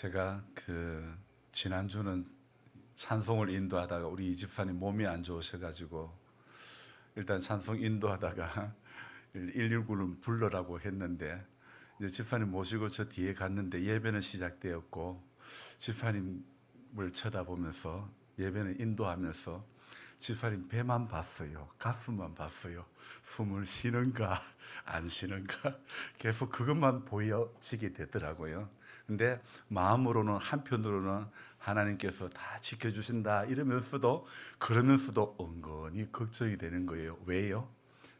제가 지난주는 찬송을 인도하다가 우리 이 집사님 몸이 안 좋으셔가지고 일단 찬송 인도하다가 119를 불러라고 했는데 이제 집사님 모시고 저 뒤에 갔는데 예배는 시작되었고 집사님을 쳐다보면서 예배는 인도하면서 집사님 배만 봤어요. 가슴만 봤어요. 숨을 쉬는가 안 쉬는가 계속 그것만 보여지게 되더라고요. 근데 마음으로는 한편으로는 하나님께서 다 지켜주신다 이러면서도 그러면서도 은근히 걱정이 되는 거예요. 왜요?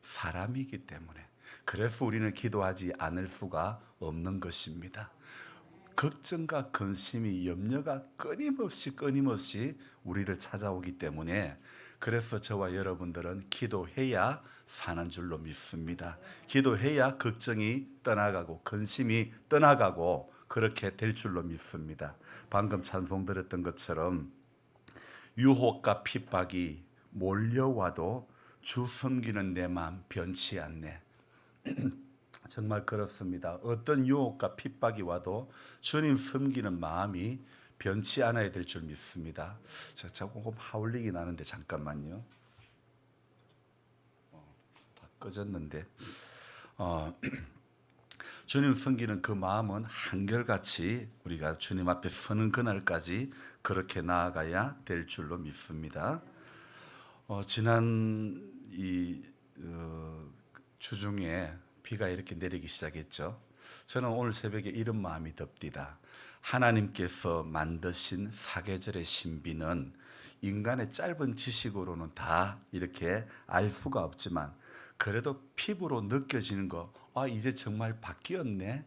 사람이기 때문에. 그래서 우리는 기도하지 않을 수가 없는 것입니다. 걱정과 근심이 염려가 끊임없이 우리를 찾아오기 때문에 그래서 저와 여러분들은 기도해야 사는 줄로 믿습니다. 기도해야 걱정이 떠나가고 근심이 떠나가고 그렇게 될 줄로 믿습니다. 방금 찬송 들었던 것처럼 유혹과 핍박이 몰려와도 주 섬기는 내 마음 변치 않네. 정말 그렇습니다. 어떤 유혹과 핍박이 와도 주님 섬기는 마음이 변치 않아야 될 줄 믿습니다. 제가 조금 하울링이 나는데 잠깐만요. 다 꺼졌는데 주님 섬기는 그 마음은 한결같이 우리가 주님 앞에 서는 그날까지 그렇게 나아가야 될 줄로 믿습니다. 지난 주중에 비가 이렇게 내리기 시작했죠. 저는 오늘 새벽에 이런 마음이 듭디다. 하나님께서 만드신 사계절의 신비는 인간의 짧은 지식으로는 다 이렇게 알 수가 없지만 그래도 피부로 느껴지는 거, 이제 정말 바뀌었네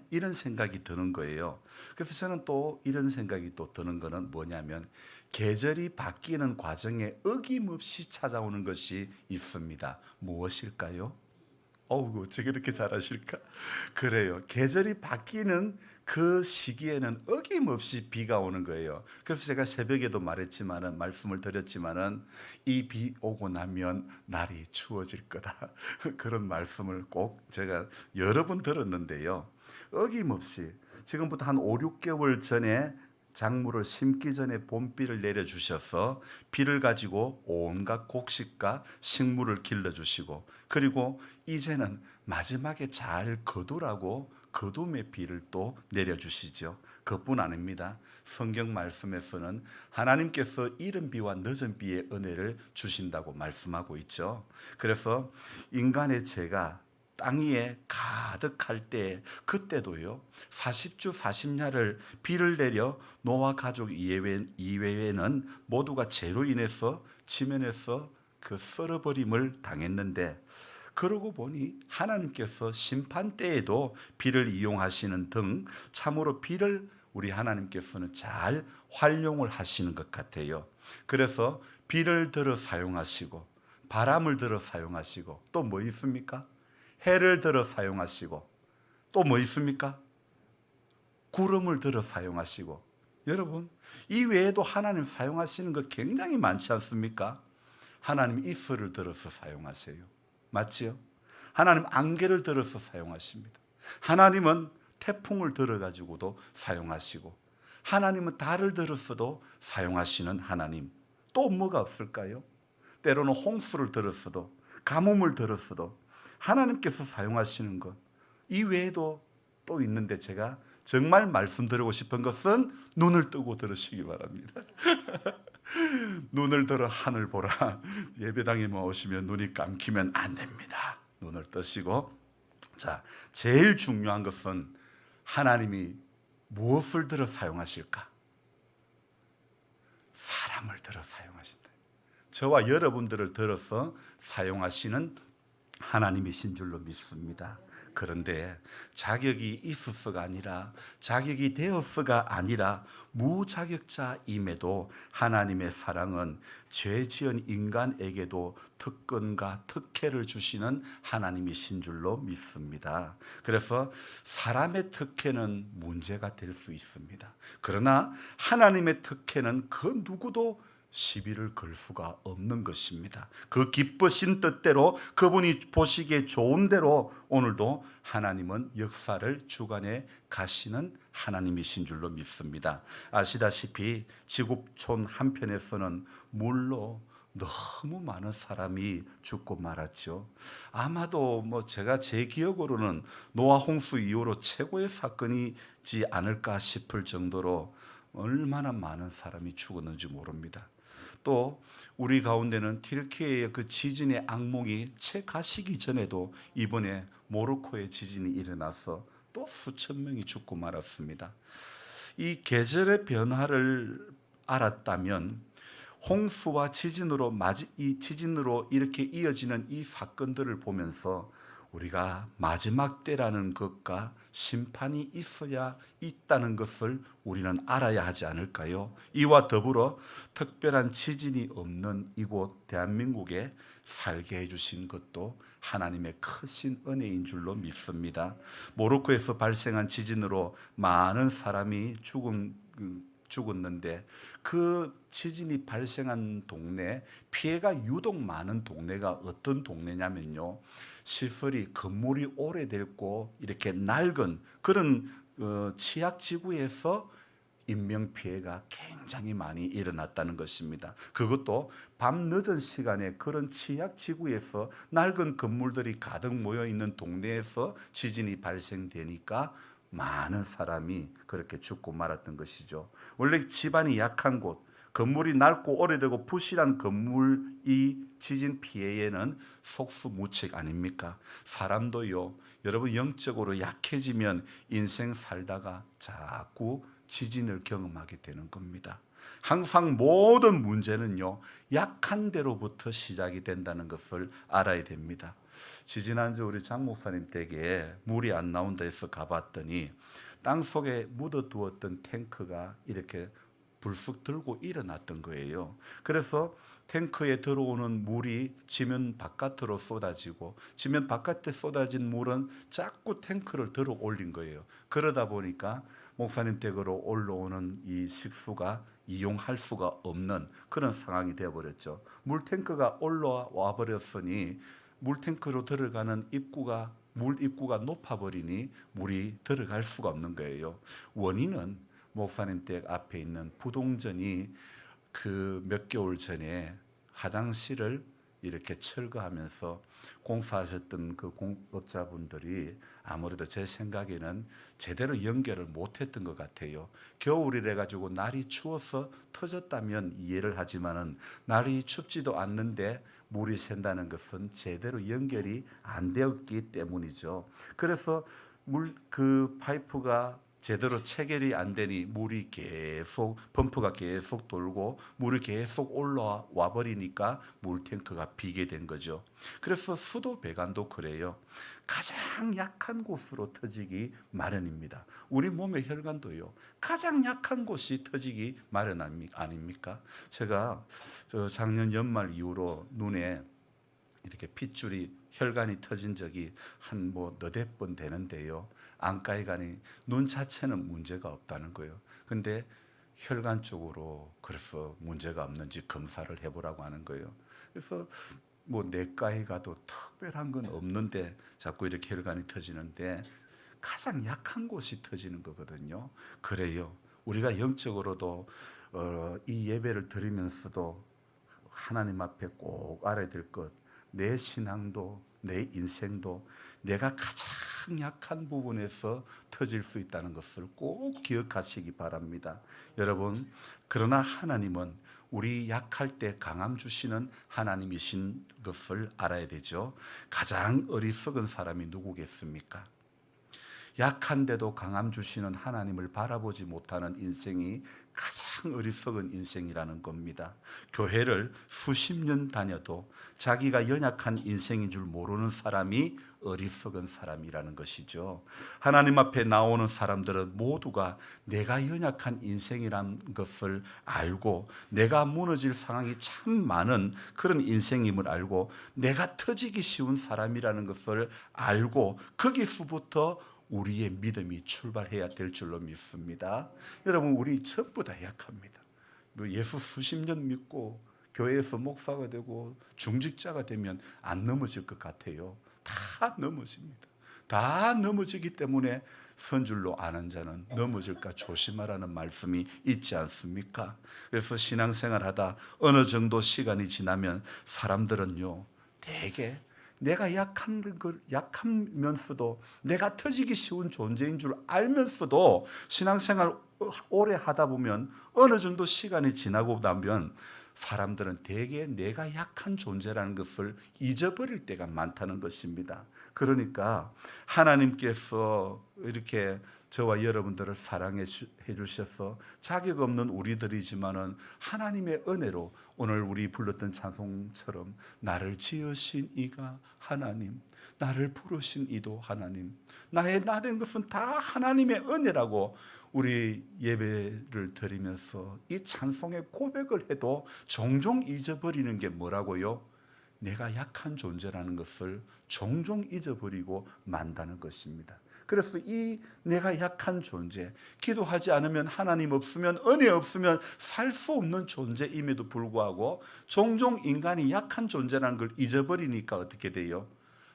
이런 생각이 드는 거예요. 그래서 저는 또 이런 생각이 또 드는 거는 뭐냐면 계절이 바뀌는 과정에 어김없이 찾아오는 것이 있습니다. 무엇일까요? 어떻게 이렇게 잘하실까? 그래요. 계절이 바뀌는 그 시기에는 어김없이 비가 오는 거예요. 그래서 제가 새벽에도 말씀을 드렸지만은 이 비 오고 나면 날이 추워질 거다. 그런 말씀을 꼭 제가 여러 번 들었는데요. 어김없이 지금부터 한 5, 6개월 전에 작물을 심기 전에 봄비를 내려주셔서 비를 가지고 온갖 곡식과 식물을 길러주시고 그리고 이제는 마지막에 잘 거두라고 거둠의 비를 또 내려주시죠. 그뿐 아닙니다. 성경 말씀에서는 하나님께서 이른 비와 늦은 비의 은혜를 주신다고 말씀하고 있죠. 그래서 인간의 죄가 땅 위에 가득할 때 그때도요 40주 40야를 비를 내려 노아 가족 이외에는 모두가 죄로 인해서 지면에서 그 썰어버림을 당했는데 그러고 보니 하나님께서 심판 때에도 비를 이용하시는 등 참으로 비를 우리 하나님께서는 잘 활용을 하시는 것 같아요. 그래서 비를 들어 사용하시고 바람을 들어 사용하시고 또 뭐 있습니까? 해를 들어 사용하시고 또 뭐 있습니까? 구름을 들어 사용하시고 여러분 이 외에도 하나님 사용하시는 거 굉장히 많지 않습니까? 하나님 이슬을 들어서 사용하세요. 맞지요? 하나님 안개를 들어서 사용하십니다. 하나님은 태풍을 들어가지고도 사용하시고 하나님은 달을 들어서도 사용하시는 하나님. 또 뭐가 없을까요? 때로는 홍수를 들었어도 가뭄을 들었어도 하나님께서 사용하시는 것 이 외에도 또 있는데 제가 정말 말씀드리고 싶은 것은 눈을 뜨고 들으시기 바랍니다. 눈을 들어 하늘 보라. 예배당에 오시면 눈이 감기면 안 됩니다. 눈을 뜨시고 자, 제일 중요한 것은 하나님이 무엇을 들어 사용하실까? 사람을 들어 사용하신다. 저와 여러분들을 들어서 사용하시는 하나님이신 줄로 믿습니다. 그런데 자격이 있어서가 아니라 자격이 되어서가 아니라 무자격자임에도 하나님의 사랑은 죄 지은 인간에게도 특권과 특혜를 주시는 하나님이신 줄로 믿습니다. 그래서 사람의 특혜는 문제가 될 수 있습니다. 그러나 하나님의 특혜는 그 누구도 시비를 걸 수가 없는 것입니다. 그 기쁘신 뜻대로 그분이 보시기에 좋은 대로 오늘도 하나님은 역사를 주관해 가시는 하나님이신 줄로 믿습니다. 아시다시피 지구촌 한편에서는 물로 너무 많은 사람이 죽고 말았죠. 아마도 제가 제 기억으로는 노아 홍수 이후로 최고의 사건이지 않을까 싶을 정도로 얼마나 많은 사람이 죽었는지 모릅니다. 또 우리 가운데는 튀르키예의 그 지진의 악몽이 채 가시기 전에도 이번에 모로코의 지진이 일어나서 또 수천 명이 죽고 말았습니다. 이 계절의 변화를 알았다면 홍수와 이 지진으로 이렇게 이어지는 이 사건들을 보면서 우리가 마지막 때라는 것과 심판이 있어야 있다는 것을 우리는 알아야 하지 않을까요? 이와 더불어 특별한 지진이 없는 이곳 대한민국에 살게 해주신 것도 하나님의 크신 은혜인 줄로 믿습니다. 모로코에서 발생한 지진으로 많은 사람이 죽었는데 그 지진이 발생한 동네, 피해가 유독 많은 동네가 어떤 동네냐면요, 시설이 건물이 오래됐고 이렇게 낡은 그런 취약지구에서 인명피해가 굉장히 많이 일어났다는 것입니다. 그것도 밤 늦은 시간에 그런 취약지구에서 낡은 건물들이 가득 모여있는 동네에서 지진이 발생되니까 많은 사람이 그렇게 죽고 말았던 것이죠. 원래 집안이 약한 곳, 건물이 낡고 오래되고 부실한 건물이 지진 피해에는 속수무책 아닙니까? 사람도요, 여러분 영적으로 약해지면 인생 살다가 자꾸 지진을 경험하게 되는 겁니다. 항상 모든 문제는요, 약한 데로부터 시작이 된다는 것을 알아야 됩니다. 지지난주 우리 장 목사님 댁에 물이 안 나온다 해서 가봤더니 땅 속에 묻어두었던 탱크가 이렇게 불쑥 들고 일어났던 거예요. 그래서 탱크에 들어오는 물이 지면 바깥으로 쏟아지고 지면 바깥에 쏟아진 물은 자꾸 탱크를 들어 올린 거예요. 그러다 보니까 목사님 댁으로 올라오는 이 식수가 이용할 수가 없는 그런 상황이 되어버렸죠. 물탱크가 올라와 버렸으니 물탱크로 들어가는 물 입구가 높아버리니 물이 들어갈 수가 없는 거예요. 원인은 목사님 댁 앞에 있는 부동전이 그 몇 개월 전에 화장실을 이렇게 철거하면서 공사하셨던 그 공업자분들이 아무래도 제 생각에는 제대로 연결을 못했던 것 같아요. 겨울이래 가지고 날이 추워서 터졌다면 이해를 하지만은 날이 춥지도 않는데 물이 샌다는 것은 제대로 연결이 안 되었기 때문이죠. 그래서 그 파이프가 제대로 체결이 안 되니 물이 계속 펌프가 계속 돌고 물이 계속 올라와 버리니까 물탱크가 비게 된 거죠. 그래서 수도 배관도 그래요. 가장 약한 곳으로 터지기 마련입니다. 우리 몸의 혈관도요, 가장 약한 곳이 터지기 마련 아닙니까? 제가 작년 연말 이후로 눈에 이렇게 핏줄이 혈관이 터진 적이 한 너댓 번 되는데요. 안과에 가니 눈 자체는 문제가 없다는 거예요. 근데 혈관 쪽으로 그래서 문제가 없는지 검사를 해보라고 하는 거예요. 그래서 내과에 가도 특별한 건 없는데 자꾸 이렇게 혈관이 터지는데 가장 약한 곳이 터지는 거거든요. 그래요. 우리가 영적으로도 이 예배를 드리면서도 하나님 앞에 꼭 알아야 될 것, 내 신앙도 내 인생도 내가 가장 약한 부분에서 터질 수 있다는 것을 꼭 기억하시기 바랍니다. 여러분, 그러나 하나님은 우리 약할 때 강함 주시는 하나님이신 것을 알아야 되죠. 가장 어리석은 사람이 누구겠습니까? 약한데도 강함 주시는 하나님을 바라보지 못하는 인생이 가장 어리석은 인생이라는 겁니다. 교회를 수십 년 다녀도 자기가 연약한 인생인 줄 모르는 사람이 어리석은 사람이라는 것이죠. 하나님 앞에 나오는 사람들은 모두가 내가 연약한 인생이라는 것을 알고 내가 무너질 상황이 참 많은 그런 인생임을 알고 내가 터지기 쉬운 사람이라는 것을 알고 거기서부터 우리의 믿음이 출발해야 될 줄로 믿습니다. 여러분, 우리 전부 다 약합니다. 뭐 예수 수십 년 믿고 교회에서 목사가 되고 중직자가 되면 안 넘어질 것 같아요. 다 넘어집니다. 다 넘어지기 때문에 선줄로 아는 자는 넘어질까 조심하라는 말씀이 있지 않습니까? 그래서 신앙생활하다 어느 정도 시간이 지나면 사람들은요, 대개 내가 약하면서도 내가 터지기 쉬운 존재인 줄 알면서도 신앙생활 오래 하다 보면 어느 정도 시간이 지나고 나면 사람들은 대개 내가 약한 존재라는 것을 잊어버릴 때가 많다는 것입니다. 그러니까 하나님께서 이렇게 저와 여러분들을 사랑해 주셔서 자격 없는 우리들이지만은 하나님의 은혜로 오늘 우리 불렀던 찬송처럼 나를 지으신 이가 하나님, 나를 부르신 이도 하나님, 나의 나된 것은 다 하나님의 은혜라고 우리 예배를 드리면서 이 찬송의 고백을 해도 종종 잊어버리는 게 뭐라고요? 내가 약한 존재라는 것을 종종 잊어버리고 만다는 것입니다. 그래서 이 내가 약한 존재, 기도하지 않으면 하나님 없으면 은혜 없으면 살 수 없는 존재임에도 불구하고 종종 인간이 약한 존재라는 걸 잊어버리니까 어떻게 돼요?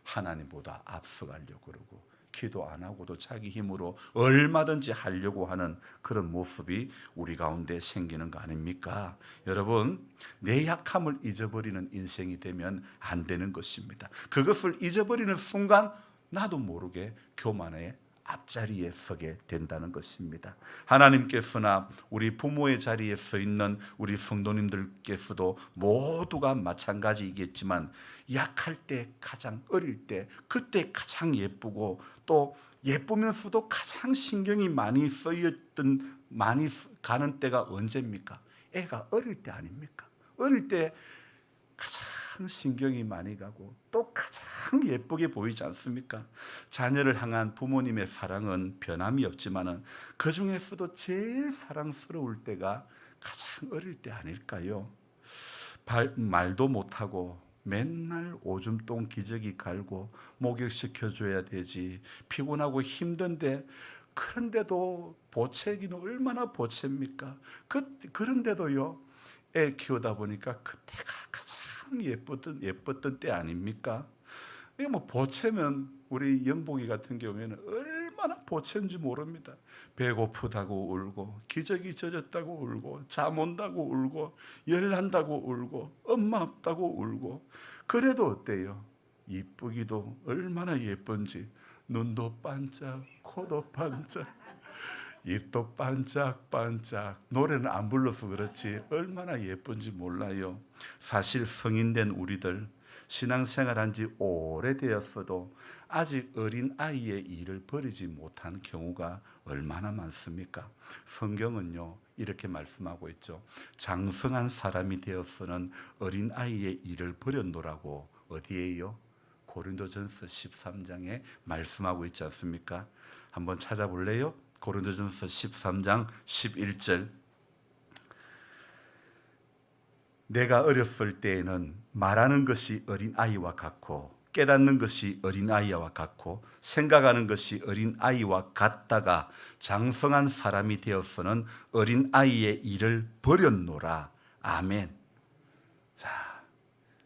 하나님보다 앞서가려고 그러고 기도 안 하고도 자기 힘으로 얼마든지 하려고 하는 그런 모습이 우리 가운데 생기는 거 아닙니까? 여러분, 내 약함을 잊어버리는 인생이 되면 안 되는 것입니다. 그것을 잊어버리는 순간 나도 모르게 교만의 앞자리에 서게 된다는 것입니다. 하나님께서나 우리 부모의 자리에 서 있는 우리 성도님들께서도 모두가 마찬가지이겠지만 약할 때 가장 어릴 때 그때 가장 예쁘고 또 예쁘면서도 가장 신경이 많이 쓰였던 많이 가는 때가 언제입니까? 애가 어릴 때 아닙니까? 어릴 때 가장 신경이 많이 가고 또 가장 예쁘게 보이지 않습니까? 자녀를 향한 부모님의 사랑은 변함이 없지만은 그 중에서도 제일 사랑스러울 때가 가장 어릴 때 아닐까요? 말도 못하고 맨날 오줌똥 기저귀 갈고 목욕시켜줘야 되지, 피곤하고 힘든데 그런데도 보채기는 얼마나 보채입니까? 그런데도요, 애 키우다 보니까 그때가 가장 예뻤던 때 아닙니까? 이게 뭐 보채면 우리 영복이 같은 경우에는 얼마나 보채인지 모릅니다. 배고프다고 울고 기저귀 젖었다고 울고 잠 온다고 울고 열난다고 울고 엄마 없다고 울고 그래도 어때요? 이쁘기도 얼마나 예쁜지 눈도 반짝 코도 반짝 입도 반짝반짝 노래는 안 불러서 그렇지 얼마나 예쁜지 몰라요. 사실 성인된 우리들 신앙생활한 지 오래되었어도 아직 어린 아이의 일을 버리지 못한 경우가 얼마나 많습니까? 성경은요 이렇게 말씀하고 있죠. 장성한 사람이 되어서는 어린 아이의 일을 버렸노라고 어디에요? 고린도전서 13장에 말씀하고 있지 않습니까? 한번 찾아볼래요? 고린도전서 13장 11절. 내가 어렸을 때에는 말하는 것이 어린아이와 같고 깨닫는 것이 어린아이와 같고 생각하는 것이 어린아이와 같다가 장성한 사람이 되어서는 어린아이의 일을 버렸노라. 아멘. 자,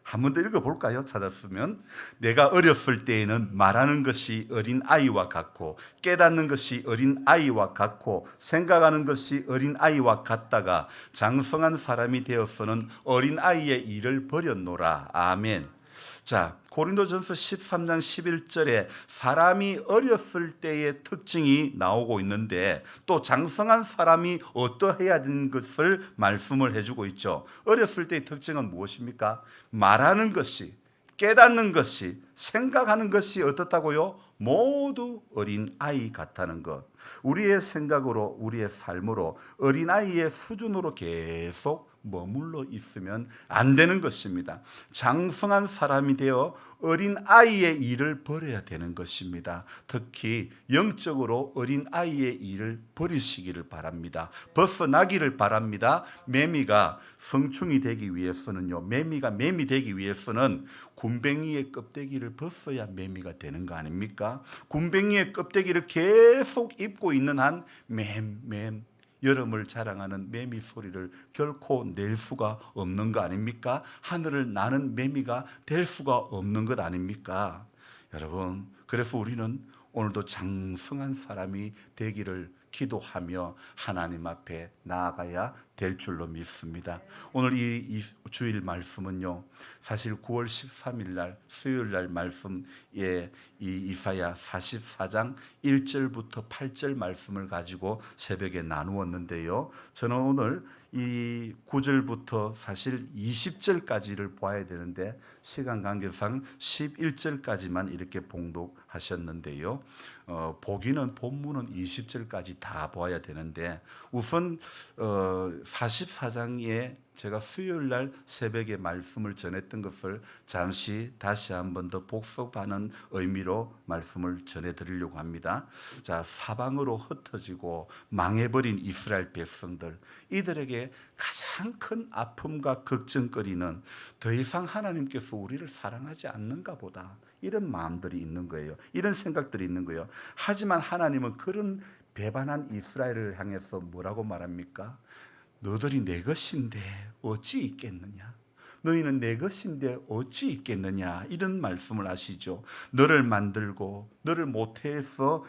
한 번 더 읽어볼까요? 찾았으면 내가 어렸을 때에는 말하는 것이 어린아이와 같고 깨닫는 것이 어린아이와 같고 생각하는 것이 어린아이와 같다가 장성한 사람이 되어서는 어린아이의 일을 버렸노라. 아멘. 자, 고린도전서 13장 11절에 사람이 어렸을 때의 특징이 나오고 있는데 또 장성한 사람이 어떠해야 되는 것을 말씀을 해주고 있죠. 어렸을 때의 특징은 무엇입니까? 말하는 것이, 깨닫는 것이, 생각하는 것이 어떻다고요? 모두 어린아이 같다는 것. 우리의 생각으로, 우리의 삶으로 어린아이의 수준으로 계속 머물러 있으면 안 되는 것입니다. 장성한 사람이 되어 어린아이의 일을 버려야 되는 것입니다. 특히 영적으로 어린아이의 일을 버리시기를 바랍니다. 벗어나기를 바랍니다. 매미가 성충이 되기 위해서는요, 매미가 매미 되기 위해서는 굼벵이의 껍데기를 벗어야 매미가 되는 거 아닙니까? 굼벵이의 껍데기를 계속 입고 있는 한 여름을 자랑하는 매미 소리를 결코 낼 수가 없는 거 아닙니까? 하늘을 나는 매미가 될 수가 없는 것 아닙니까? 여러분, 그래서 우리는 오늘도 장성한 사람이 되기를 기도하며 하나님 앞에 나아가야 될 줄로 믿습니다. 오늘 이 주일 말씀은요, 사실 9월 13일 날 수요일 날 말씀, 이 이사야 44장 1절부터 8절 말씀을 가지고 새벽에 나누었는데요. 저는 오늘 이 9절부터 사실 20절까지를 봐야 되는데 시간 관계상 11절까지만 이렇게 봉독하셨는데요. 보기는 본문은 20절까지 다 봐야 되는데 우선 44장에 제가 수요일 날 새벽에 말씀을 전했던 것을 잠시 다시 한 번 더 복습하는 의미로 말씀을 전해드리려고 합니다. 자, 사방으로 흩어지고 망해버린 이스라엘 백성들, 이들에게 가장 큰 아픔과 걱정거리는 더 이상 하나님께서 우리를 사랑하지 않는가 보다, 이런 마음들이 있는 거예요. 이런 생각들이 있는 거예요. 하지만 하나님은 그런 배반한 이스라엘을 향해서 뭐라고 말합니까? 너들이 내 것인데 어찌 있겠느냐? 너희는 내 것인데 어찌 있겠느냐? 이런 말씀을 하시죠. 너를 만들고 너를 모태에서부터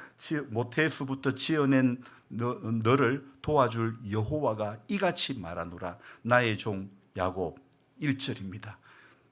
지어낸 너를 도와줄 여호와가 이같이 말하노라. 나의 종 야곱. 1절입니다.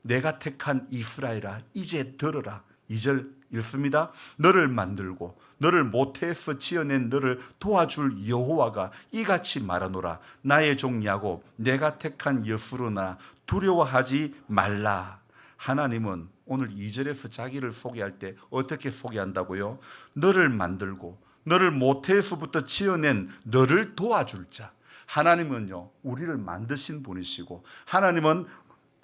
내가 택한 이스라엘아 이제 들으라. 2절 읽습니다. 너를 만들고 너를 모태에서 지어낸 너를 도와줄 여호와가 이같이 말하노라. 나의 종 야곱, 내가 택한 여수르나 두려워하지 말라. 하나님은 오늘 2절에서 자기를 소개할 때 어떻게 소개한다고요? 너를 만들고 너를 모태에서부터 지어낸 너를 도와줄 자. 하나님은요, 우리를 만드신 분이시고 하나님은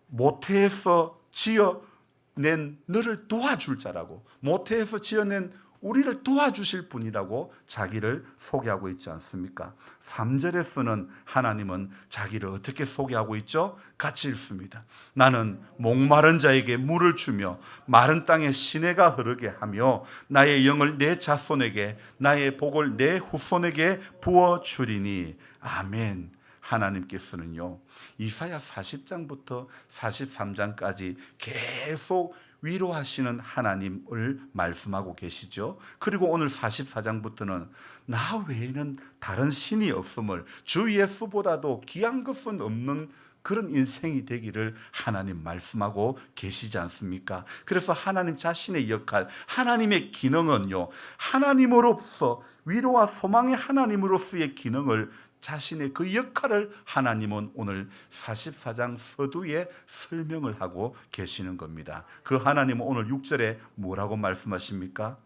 모태에서 지어낸 너를 도와줄 자라고, 모태에서 지어낸 우리를 도와주실 분이라고 자기를 소개하고 있지 않습니까? 3절에서는 하나님은 자기를 어떻게 소개하고 있죠? 같이 읽습니다. 나는 목마른 자에게 물을 주며 마른 땅에 시내가 흐르게 하며 나의 영을 내 자손에게 나의 복을 내 후손에게 부어주리니. 아멘. 하나님께서는요, 이사야 40장부터 43장까지 계속 위로하시는 하나님을 말씀하고 계시죠. 그리고 오늘 44장부터는 나 외에는 다른 신이 없음을, 주 예수보다도 귀한 것은 없는 그런 인생이 되기를 하나님 말씀하고 계시지 않습니까? 그래서 하나님 자신의 역할, 하나님의 기능은요, 하나님으로서, 위로와 소망의 하나님으로서의 기능을, 자신의 그 역할을 하나님은 오늘 44장 서두에 설명을 하고 계시는 겁니다. 그 하나님은 오늘 6절에 뭐라고 말씀하십니까?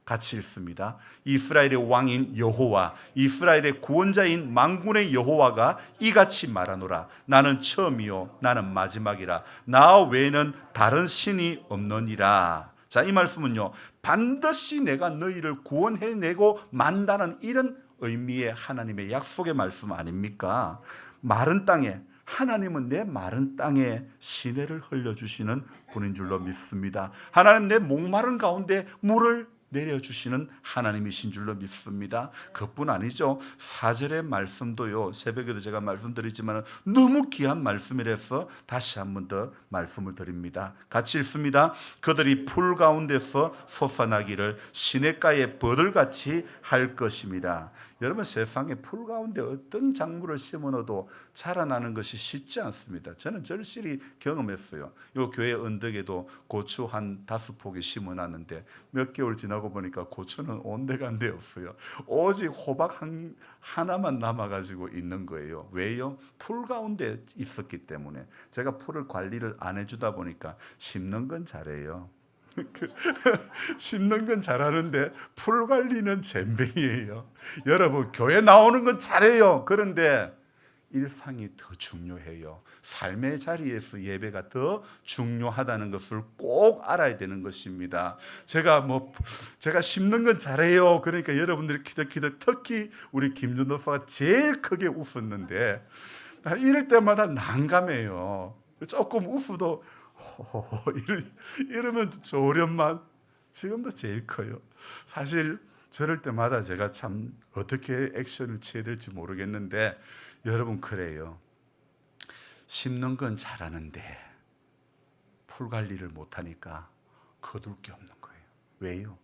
같이 읽습니다. 이스라엘의 왕인 여호와, 이스라엘의 구원자인 만군의 여호와가 이같이 말하노라. 나는 처음이요 나는 마지막이라. 나 외에는 다른 신이 없느니라. 자, 이 말씀은요, 반드시 내가 너희를 구원해내고 만다는 이런 의미의 하나님의 약속의 말씀 아닙니까? 마른 땅에, 하나님은 내 마른 땅에 시내를 흘려주시는 분인 줄로 믿습니다. 하나님 내 목마른 가운데 물을 내려주시는 하나님이신 줄로 믿습니다. 그뿐 아니죠. 4절의 말씀도요, 새벽에도 제가 말씀드리지만 너무 귀한 말씀이라서 다시 한 번 더 말씀을 드립니다. 같이 읽습니다. 그들이 풀 가운데서 솟아나기를 시냇가에 버들같이 할 것입니다. 여러분, 세상에 풀 가운데 어떤 작물을 심어놔도 자라나는 것이 쉽지 않습니다. 저는 절실히 경험했어요. 이 교회 언덕에도 고추 한 5포기 심어놨는데 몇 개월 지나고 보니까 고추는 온데간데 없어요. 오직 호박 하나만 남아가지고 있는 거예요. 왜요? 풀 가운데 있었기 때문에. 제가 풀을 관리를 안 해주다 보니까 심는 건 잘해요. 심는 건 잘하는데 풀 관리는 젬병이에요. 여러분, 교회 나오는 건 잘해요. 그런데 일상이 더 중요해요. 삶의 자리에서 예배가 더 중요하다는 것을 꼭 알아야 되는 것입니다. 제가 심는 건 잘해요. 그러니까 여러분들이 기도 특히 우리 김준호 사가 제일 크게 웃었는데 이럴 때마다 난감해요. 조금 웃어도 이러면 조련만 지금도 제일 커요. 사실 저럴 때마다 제가 참 어떻게 액션을 취해야 될지 모르겠는데, 여러분 그래요. 심는 건 잘하는데 풀 관리를 못하니까 거둘 게 없는 거예요. 왜요?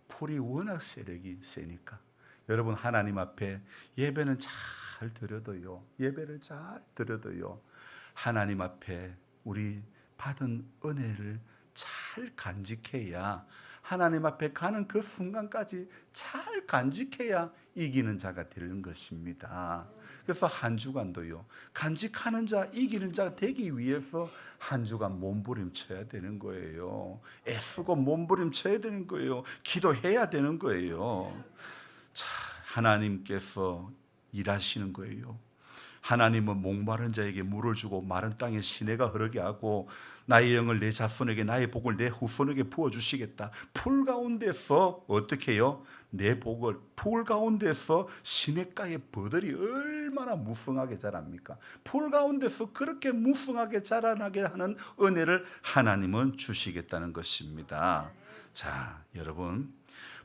풀이 워낙 세력이 세니까. 여러분, 하나님 앞에 예배는 잘 드려도요, 예배를 잘 드려도요, 하나님 앞에 우리 받은 은혜를 잘 간직해야, 하나님 앞에 가는 그 순간까지 잘 간직해야 이기는 자가 되는 것입니다. 그래서 한 주간도요, 간직하는 자, 이기는 자가 되기 위해서 한 주간 몸부림쳐야 되는 거예요. 애쓰고 몸부림쳐야 되는 거예요. 기도해야 되는 거예요. 자, 하나님께서 일하시는 거예요. 하나님은 목마른 자에게 물을 주고 마른 땅에 시내가 흐르게 하고 나의 영을 내 자손에게, 나의 복을 내 후손에게 부어주시겠다. 풀 가운데서 어떻게 해요? 내 복을, 풀 가운데서 시냇가의 버들이 얼마나 무성하게 자랍니까? 풀 가운데서 그렇게 무성하게 자라나게 하는 은혜를 하나님은 주시겠다는 것입니다. 자, 여러분,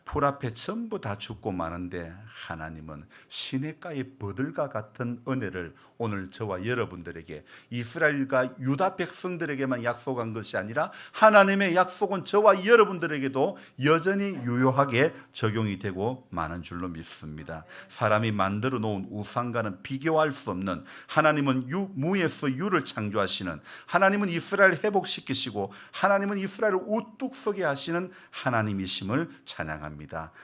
풀 앞에 전부 다 죽고 마는데 하나님은 시냇가의 버들과 같은 은혜를 오늘 저와 여러분들에게, 이스라엘과 유다 백성들에게만 약속한 것이 아니라 하나님의 약속은 저와 여러분들에게도 여전히 유효하게 적용이 되고 마는 줄로 믿습니다. 사람이 만들어 놓은 우상과는 비교할 수 없는, 하나님은 무에서 유를 창조하시는, 하나님은 이스라엘을 회복시키시고 하나님은 이스라엘을 우뚝 서게 하시는 하나님이심을 찬양합니다.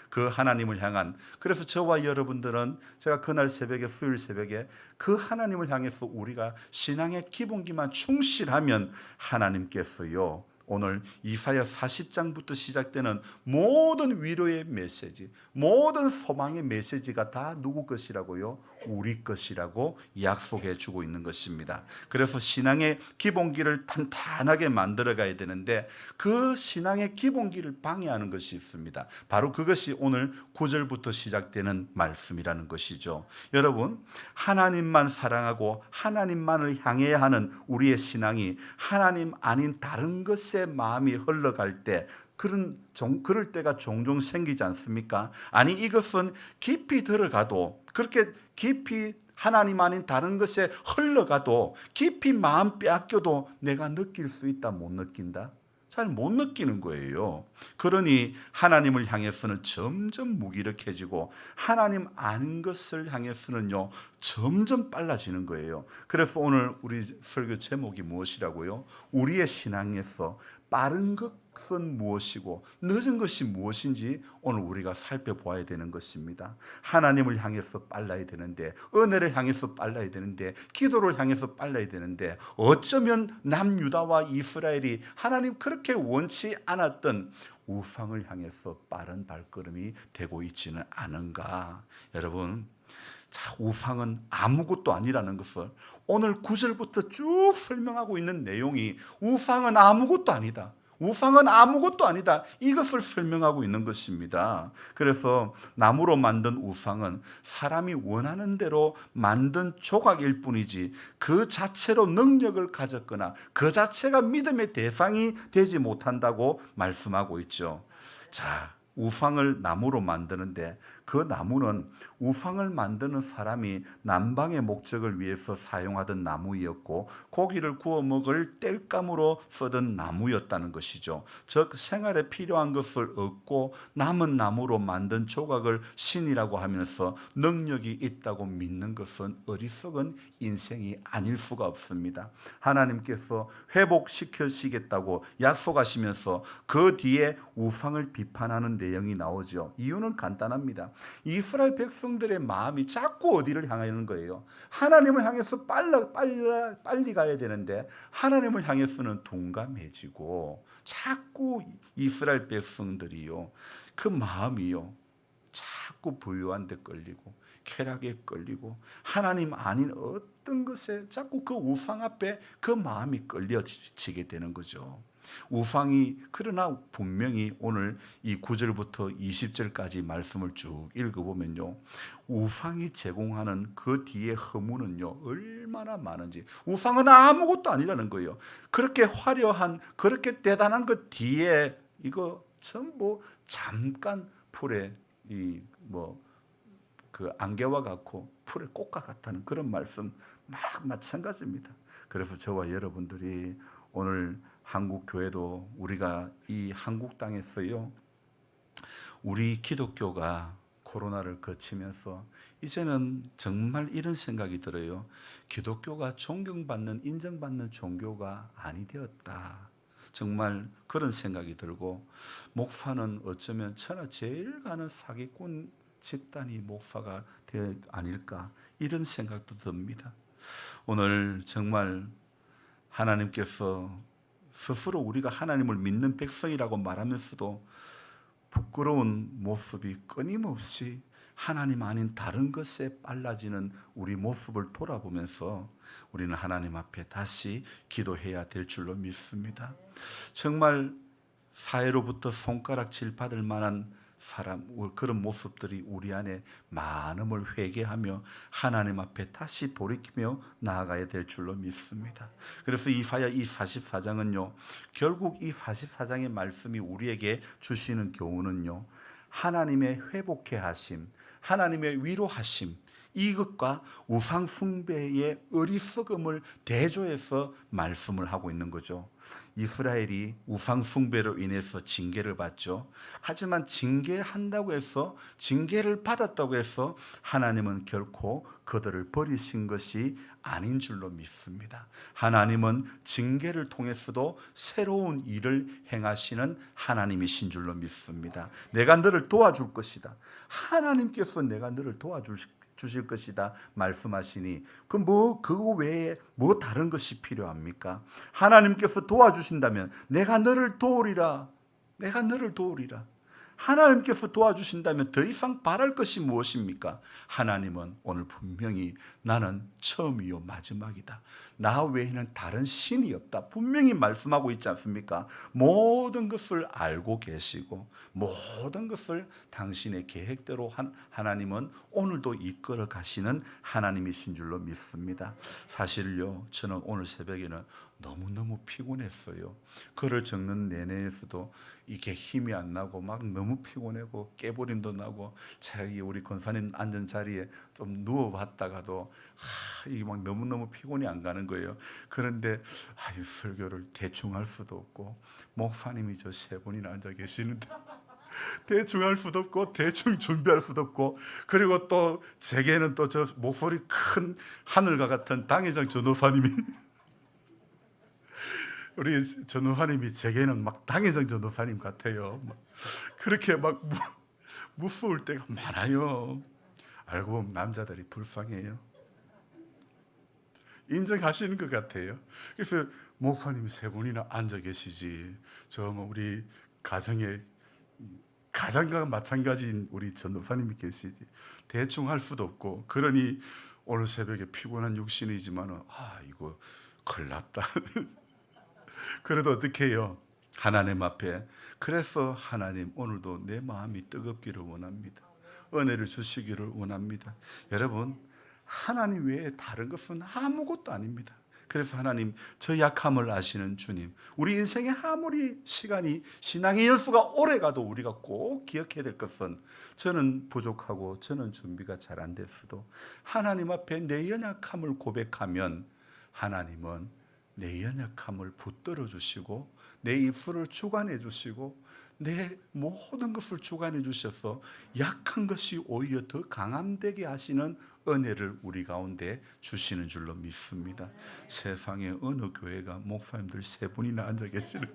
그 하나님을 향한, 그래서 저와 여러분들은, 제가 그날 새벽에, 수요일 새벽에 그 하나님을 향해서 우리가 신앙의 기본기만 충실하면 하나님께서요, 오늘 이사야 40장부터 시작되는 모든 위로의 메시지, 모든 소망의 메시지가 다 누구 것이라고요? 우리 것이라고 약속해 주고 있는 것입니다. 그래서 신앙의 기본기를 탄탄하게 만들어 가야 되는데, 그 신앙의 기본기를 방해하는 것이 있습니다. 바로 그것이 오늘 9절부터 시작되는 말씀이라는 것이죠. 여러분, 하나님만 사랑하고 하나님만을 향해야 하는 우리의 신앙이 하나님 아닌 다른 것에 마음이 흘러갈 때, 그럴 때가 종종 생기지 않습니까? 아니, 이것은 깊이 들어가도, 그렇게 깊이 하나님 아닌 다른 것에 흘러가도, 깊이 마음 빼앗겨도 내가 느낄 수 있다, 못 느낀다? 잘 못 느끼는 거예요. 그러니 하나님을 향해서는 점점 무기력해지고 하나님 아닌 것을 향해서는요, 점점 빨라지는 거예요. 그래서 오늘 우리 설교 제목이 무엇이라고요? 우리의 신앙에서 빠른 것은 무엇이고 늦은 것이 무엇인지 오늘 우리가 살펴보아야 되는 것입니다. 하나님을 향해서 빨라야 되는데, 은혜를 향해서 빨라야 되는데, 기도를 향해서 빨라야 되는데, 어쩌면 남유다와 이스라엘이 하나님 그렇게 원치 않았던 우상을 향해서 빠른 발걸음이 되고 있지는 않은가? 여러분, 자, 우상은 아무것도 아니라는 것을 오늘 9절부터 쭉 설명하고 있는 내용이, 우상은 아무것도 아니다, 우상은 아무것도 아니다, 이것을 설명하고 있는 것입니다. 그래서 나무로 만든 우상은 사람이 원하는 대로 만든 조각일 뿐이지 그 자체로 능력을 가졌거나 그 자체가 믿음의 대상이 되지 못한다고 말씀하고 있죠. 자, 우상을 나무로 만드는데, 그 나무는 우상을 만드는 사람이 난방의 목적을 위해서 사용하던 나무였고 고기를 구워 먹을 땔감으로 쓰던 나무였다는 것이죠. 즉 생활에 필요한 것을 얻고 남은 나무로 만든 조각을 신이라고 하면서 능력이 있다고 믿는 것은 어리석은 인생이 아닐 수가 없습니다. 하나님께서 회복시키시겠다고 약속하시면서 그 뒤에 우상을 비판하는 내용이 나오죠. 이유는 간단합니다. 이스라엘 백성들의 마음이 자꾸 어디를 향하는 거예요? 하나님을 향해서 빨리 가야 되는데 하나님을 향해서는 둔감해지고, 자꾸 이스라엘 백성들이요, 그 마음이요, 자꾸 부유한 데 끌리고 쾌락에 끌리고 하나님 아닌 어떤 것에 자꾸 그 우상 앞에 그 마음이 끌려지게 되는 거죠. 우상이, 그러나 분명히 오늘 이 9절부터 20절까지 말씀을 쭉 읽어보면요, 우상이 제공하는 그 뒤에 허무는요 얼마나 많은지. 우상은 아무것도 아니라는 거예요. 그렇게 화려한, 그렇게 대단한 것 뒤에 이거 전부 잠깐 풀에 그 안개와 같고 풀의 꽃과 같다는 그런 말씀 막 마찬가지입니다. 그래서 저와 여러분들이 오늘 한국 교회도 우리가 이 한국 땅에서요, 우리 기독교가 코로나를 거치면서 이제는 정말 이런 생각이 들어요. 기독교가 존경받는, 인정받는 종교가 아니 되었다. 정말 그런 생각이 들고, 목사는 어쩌면 천하 제일 가는 사기꾼 집단이 목사가 되어 아닐까, 이런 생각도 듭니다. 오늘 정말 하나님께서 스스로 우리가 하나님을 믿는 백성이라고 말하면서도 부끄러운 모습이 끊임없이 하나님 아닌 다른 것에 빨라지는 우리 모습을 돌아보면서 우리는 하나님 앞에 다시 기도해야 될 줄로 믿습니다. 정말 사회로부터 손가락질 받을 만한 사람, 그런 모습들이 우리 안에 많음을 회개하며 하나님 앞에 다시 돌이키며 나아가야 될 줄로 믿습니다. 그래서 이사야 이 44장은요, 결국 이 44장의 말씀이 우리에게 주시는 교훈은요, 하나님의 회복해 하심, 하나님의 위로하심, 이것과 우상 숭배의 어리석음을 대조해서 말씀을 하고 있는 거죠. 이스라엘이 우상 숭배로 인해서 징계를 받죠. 하지만 징계한다고 해서, 징계를 받았다고 해서 하나님은 결코 그들을 버리신 것이 아닌 줄로 믿습니다. 하나님은 징계를 통해서도 새로운 일을 행하시는 하나님이신 줄로 믿습니다. 내가 너를 도와줄 것이다. 하나님께서 내가 너를 주실 것이다 말씀하시니, 그거 외에 뭐 다른 것이 필요합니까? 하나님께서 도와주신다면 내가 너를 도우리라. 내가 너를 도우리라. 하나님께서 도와주신다면 더 이상 바랄 것이 무엇입니까? 하나님은 오늘 분명히 나는 처음이요 마지막이다. 나 외에는 다른 신이 없다. 분명히 말씀하고 있지 않습니까? 모든 것을 알고 계시고 모든 것을 당신의 계획대로 하나님은 오늘도 이끌어 가시는 하나님이신 줄로 믿습니다. 사실요, 저는 오늘 새벽에는 너무너무 피곤했어요. 글을 적는 내내에서도 이게 힘이 안 나고 막 너무 피곤하고 깨부림도 나고, 자기 우리 권사님 앉은 자리에 좀 누워봤다가도 이게 막 너무너무 피곤이 안 가는 거예요. 그런데 이 설교를 대충 할 수도 없고, 목사님이 저 세 분이나 앉아 계시는데 대충 할 수도 없고 대충 준비할 수도 없고, 그리고 또 제게는 또 저 목소리 큰 하늘과 같은 당회장 전도사님이 우리 전도사님이 제게는 막 당회장 전도사님 같아요. 그렇게 막 무서울 때가 많아요. 알고 보면 남자들이 불쌍해요. 인정하시는 것 같아요. 그래서 목사님 세 분이나 앉아 계시지, 우리 가정에 가장과 마찬가지인 우리 전도사님이 계시지, 대충 할 수도 없고, 그러니 오늘 새벽에 피곤한 육신이지만 이거 큰일 났다. 그래도 어떻게 해요? 하나님 앞에. 그래서 하나님, 오늘도 내 마음이 뜨겁기를 원합니다. 은혜를 주시기를 원합니다. 여러분, 하나님 외에 다른 것은 아무것도 아닙니다. 그래서 하나님, 저 약함을 아시는 주님, 우리 인생에 아무리 신앙의 연수가 오래가도 우리가 꼭 기억해야 될 것은, 저는 부족하고 저는 준비가 잘 안 됐어도 하나님 앞에 내 연약함을 고백하면 하나님은 내 연약함을 붙들어 주시고 내 입술을 주관해 주시고 내 모든 것을 주관해 주셔서 약한 것이 오히려 더 강함되게 하시는 은혜를 우리 가운데 주시는 줄로 믿습니다. 세상에 어느 교회가 목사님들 세 분이나 앉아 계시는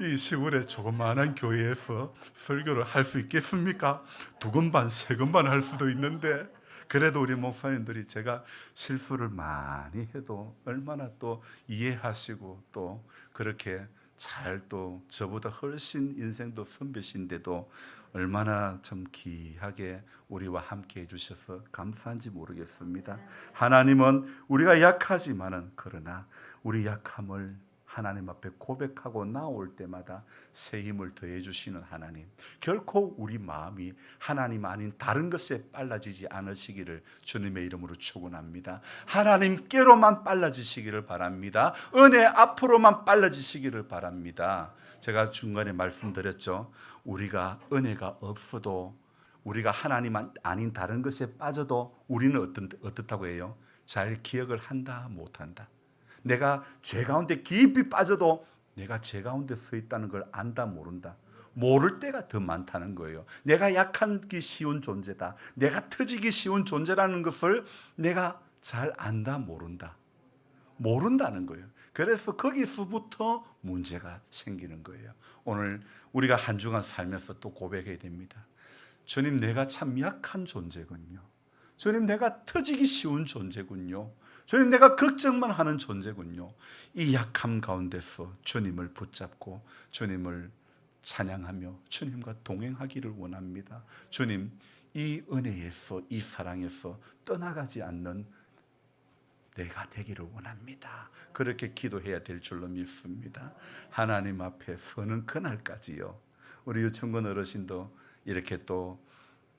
이 시골의 조그마한 교회에서 설교를 할 수 있겠습니까? 2건반, 3건반 할 수도 있는데, 그래도 우리 목사님들이 제가 실수를 많이 해도 얼마나 또 이해하시고 또 그렇게 잘, 또 저보다 훨씬 인생도 선배신데도 얼마나 참 귀하게 우리와 함께 해주셔서 감사한지 모르겠습니다. 하나님은 우리가 약하지만은, 그러나 우리 약함을 하나님 앞에 고백하고 나올 때마다 새 힘을 더해 주시는 하나님, 결코 우리 마음이 하나님 아닌 다른 것에 빨라지지 않으시기를 주님의 이름으로 축원합니다. 하나님께로만 빨라지시기를 바랍니다. 은혜 앞으로만 빨라지시기를 바랍니다. 제가 중간에 말씀드렸죠. 우리가 은혜가 없어도, 우리가 하나님 아닌 다른 것에 빠져도 우리는 어떻다고 해요? 잘 기억을 한다 못한다. 내가 죄 가운데 깊이 빠져도 내가 죄 가운데 서 있다는 걸 안다 모른다. 모를 때가 더 많다는 거예요. 내가 약하기 쉬운 존재다, 내가 터지기 쉬운 존재라는 것을 내가 잘 안다 모른다. 모른다는 거예요. 그래서 거기서부터 문제가 생기는 거예요. 오늘 우리가 한 주간 살면서 또 고백해야 됩니다. 주님, 내가 참 약한 존재군요. 주님, 내가 터지기 쉬운 존재군요. 주님, 내가 걱정만 하는 존재군요. 이 약함 가운데서 주님을 붙잡고 주님을 찬양하며 주님과 동행하기를 원합니다. 주님, 이 은혜에서, 이 사랑에서 떠나가지 않는 내가 되기를 원합니다. 그렇게 기도해야 될 줄로 믿습니다. 하나님 앞에 서는 그날까지요. 우리 유충건 어르신도 이렇게 또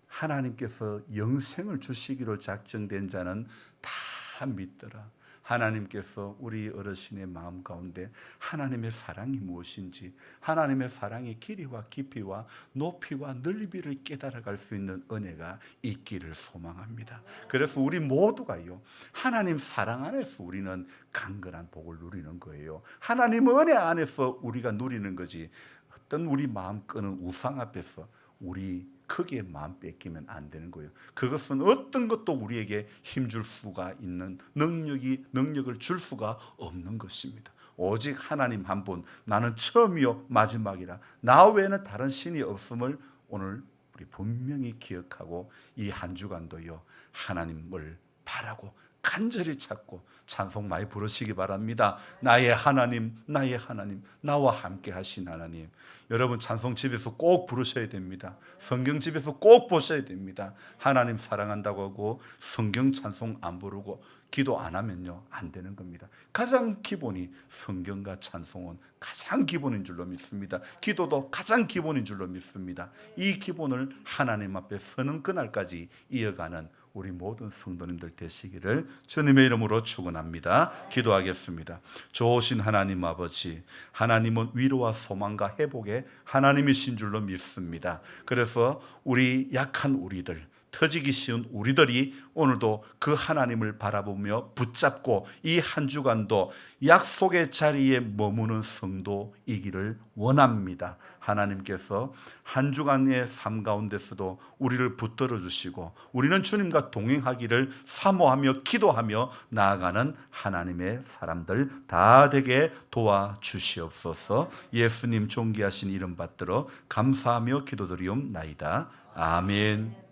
하나님께서 영생을 주시기로 작정된 자는 다 믿더라. 하나님께서 우리 어르신의 마음 가운데 하나님의 사랑이 무엇인지, 하나님의 사랑의 길이와 깊이와 높이와 넓이를 깨달아갈 수 있는 은혜가 있기를 소망합니다. 그래서 우리 모두가요, 하나님 사랑 안에서 우리는 강건한 복을 누리는 거예요. 하나님 은혜 안에서 우리가 누리는 거지, 어떤 우리 마음 끄는 우상 앞에서 우리 크게 마음 뺏기면 안 되는 거예요. 그것은 어떤 것도 우리에게 힘줄 수가 있는 능력을 줄 수가 없는 것입니다. 오직 하나님 한 분, 나는 처음이요 마지막이라, 나 외에는 다른 신이 없음을 오늘 우리 분명히 기억하고 이 한 주간도요 하나님을 바라고 간절히 찾고 찬송 많이 부르시기 바랍니다. 나의 하나님, 나의 하나님, 나와 함께 하신 하나님. 여러분 찬송 집에서 꼭 부르셔야 됩니다. 성경 집에서 꼭 보셔야 됩니다. 하나님 사랑한다고 하고 성경 찬송 안 부르고 기도 안 하면요 안 되는 겁니다. 가장 기본이 성경과 찬송은 가장 기본인 줄로 믿습니다. 기도도 가장 기본인 줄로 믿습니다. 이 기본을 하나님 앞에 서는 그날까지 이어가는 우리 모든 성도님들 되시기를 주님의 이름으로 축원합니다. 기도하겠습니다. 좋으신 하나님 아버지, 하나님은 위로와 소망과 회복의 하나님이신 줄로 믿습니다. 그래서 우리 약한 우리들, 터지기 쉬운 우리들이 오늘도 그 하나님을 바라보며 붙잡고 이 한 주간도 약속의 자리에 머무는 성도이기를 원합니다. 하나님께서 한 주간의 삶 가운데서도 우리를 붙들어 주시고 우리는 주님과 동행하기를 사모하며 기도하며 나아가는 하나님의 사람들 다 되게 도와주시옵소서. 예수님 존귀하신 이름 받들어 감사하며 기도드리옵나이다. 아멘.